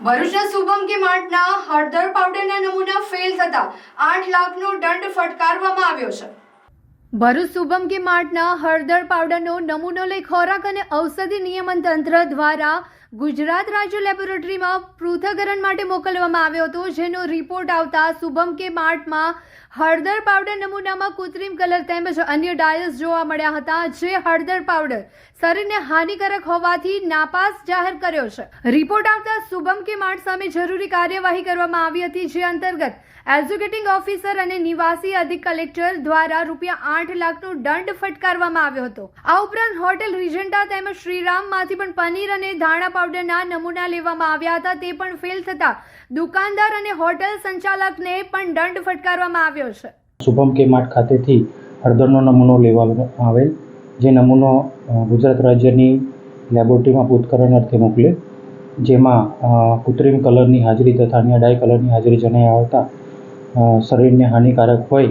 ભરૂચના શુભમ કે માર્ટના હળદર પાવડરના નમૂના ફેલ થતા 8 લાખનો દંડ ફટકારવામાં આવ્યો છે। ભરૂચ શુભમ કે માર્ટના હળદર પાવડરનો નમૂનો લઈ ખોરાક અને ઔષધિ નિયમન તંત્ર દ્વારા ગુજરાત રાજ્ય લેબોરેટરીમાં પૃથ્થકરણ માટે મોકલવામાં આવ્યો હતો, જેનો રિપોર્ટ આવતા શુભમ કે માર્ટમાં હળદર પાવડર નમૂનામાં કૃત્રિમ કલર તેમજ અન્ય ડાયસ જોવા મળ્યા હતા, જે હળદર પાવડર શરીરને હાનિકારક હોવાથી નાપાસ જાહેર કર્યો છે। રિપોર્ટ આવતા શુભમ કે માર્ટ સામે જરૂરી કાર્યવાહી કરવામાં આવી હતી, જે અંતર્ગત એક્ઝિક્યુટિંગ ઓફિસર અને નિવાસી અધિક કલેક્ટર દ્વારા ₹8 લાખનો દંડ ફટકારવામાં આવ્યો હતો। આ ઉપરાંત હોટેલ રિજન્ટા તેમજ શ્રીરામમાંથી પણ પનીર અને ધાણા પાવડરના નમૂના લેવામાં આવ્યા હતા, તે પણ ફેલ થતા દુકાનદાર અને હોટેલ સંચાલકને પણ દંડ ફટકારવામાં આવ્યો છે। શુભમ કે માર્ટ ખાતેથી હળદરનો નમૂનો લેવામાં આવેલ, જે નમૂનો ગુજરાત રાજ્યની લેબોરેટરીમાં પૃથ્થકરણ અર્થે મોકલે, જેમાં કૃત્રિમ કલરની હાજરી તથા અન્ય ડાય કલરની હાજરી જણાઈ આવતા શરીરને હાનિકારક હોય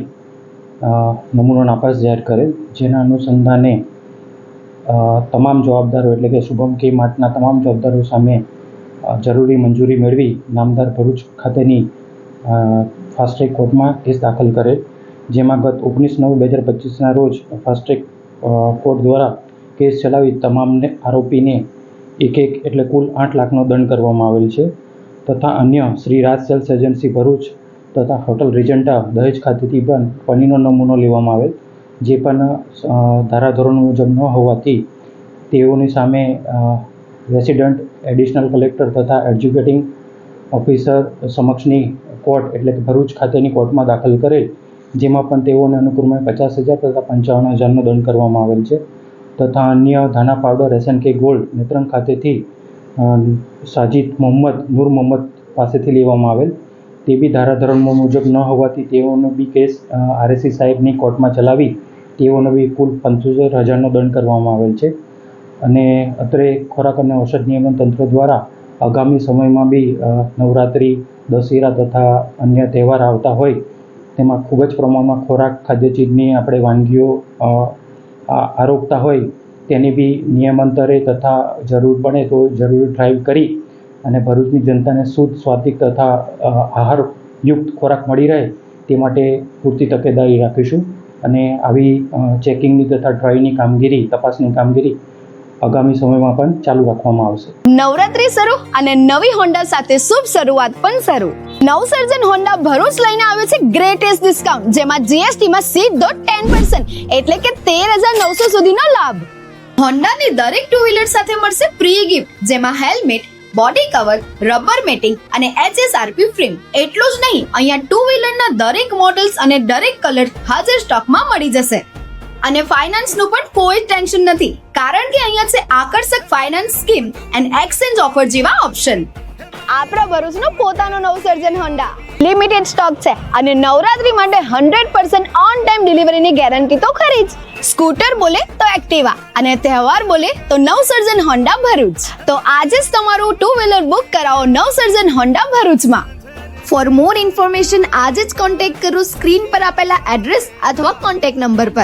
નમૂનો નાપાસ જાહેર કરેલ, જેના અનુસંધાને તમામ જવાબદારો એટલે કે શુભમ કે માર્ટના તમામ જવાબદારો સામે જરૂરી મંજૂરી મેળવી નામદાર ભરૂચ ખાતેની ફાસ્ટ ટ્રેક કોર્ટમાં કેસ દાખલ કરેલ, જેમાં ગત 19/9/2025ના રોજ ફાસ્ટ ટ્રેક કોર્ટ દ્વારા કેસ ચલાવી તમામને આરોપીને એક એટલે કુલ 8 લાખનો દંડ કરવામાં આવેલ છે, તથા અન્ય શ્રી રાજ સેલ્સ એજન્સી ભરૂચ તથા હોટલ રિજન્ટા દહેજ ખાતેથી પણ પનીરનો નમૂનો લેવામાં આવેલ, જે પણ ધારાધોરણો મુજબ ન હોવાથી તેઓની સામે રેસિડન્ટ એડિશનલ કલેક્ટર તથા એક્ઝિક્યુટિંગ ઓફિસર સમક્ષની કોર્ટ એટલે કે ભરૂચ ખાતેની કોર્ટમાં દાખલ કરેલ, જેમાં પણ તેઓને અનુક્રમે 50,000 તથા 55,000નો દંડ કરવામાં આવેલ છે, તથા અન્ય ધાણા પાવડર SNK ગોલ્ડ નેત્રંગ ખાતેથી સાજિદ મોહમ્મદ નૂર મોહમ્મદ પાસેથી લેવામાં આવેલ, તે બી ધારાધોરણો મુજબ ન હોવાથી તેઓનો બી કેસ RSC સાહેબની કોર્ટમાં ચલાવી તેઓનો બી કુલ 75,000નો દંડ કરવામાં આવેલ છે। અને અત્રે ખોરાક અને ઔષધ નિયમન તંત્ર દ્વારા આગામી સમયમાં બી નવરાત્રિ, દશેરા તથા અન્ય તહેવાર આવતા હોય તેમાં ખૂબ જ પ્રમાણમાં ખોરાક ખાદ્ય ચીજની આપણે વાનગીઓ આરોપતા હોય તેની બી નિયમાંતરે તથા જરૂર પડે તો જરૂરી ડ્રાઈવ કરી અને ભરૂચની જનતાને શુદ્ધ, સ્વાદિક તથા આહારયુક્ત ખોરાક મળી રહે તે માટે પૂરતી તકેદારી રાખીશું અને આવી ચેકિંગની તથા ડ્રાઈવની કામગીરી, તપાસની કામગીરી આગામી સમયમાં પણ ચાલુ રાખવામાં આવશે। નવરાત્રી શરૂ અને નવી હોન્ડા સાથે શુભ શરૂઆત પણ શરૂ। નવસર્જન હોન્ડા ભરૂચ લઈને આવ્યો છે ગ્રેટેસ્ટ ડિસ્કાઉન્ટ, જેમાં GST માં સીધો 10% એટલે કે 13,900 સુધીનો લાભ। હોન્ડાની દરેક ટુ વ્હીલર સાથે મળશે પ્રી ગિફ્ટ, જેમાં helmet, body cover, rubber matting અને HSRP ફ્રેમ। એટલું જ નહીં, અહીંયા ટુ વ્હીલરના દરેક મોડલ્સ અને દરેક કલર હાજર સ્ટોકમાં મળી જશે। અને ફાઇનાન્સનું પણ કોઈ ટેન્શન નથી, કારણ કે અહીંયા છે આકર્ષક finance scheme and exchange offer જેવા ઓપ્શન। આપણા ભરૂચનો પોતાનો નવસર્જન હોન્ડા લિમિટેડ સ્ટોક છે અને નવરાત્રી માટે 100% ઓન ટાઈમ ડિલિવરીની ગેરંટી તો ખરી જ। સ્કૂટર બોલે તો એક્ટિવા અને તહેવાર બોલે તો નવસર્જન હોન્ડા ભરૂચ। તો આજે જ તમારું ટુ વ્હીલર બુક કરાવો નવસર્જન હોન્ડા ભરૂચમાં। ફોર મોર ઇન્ફોર્મેશન આજે જ કોન્ટેક્ટ કરો સ્ક્રીન પર આપેલા એડ્રેસ અથવા કોન્ટેક્ટ નંબર પર।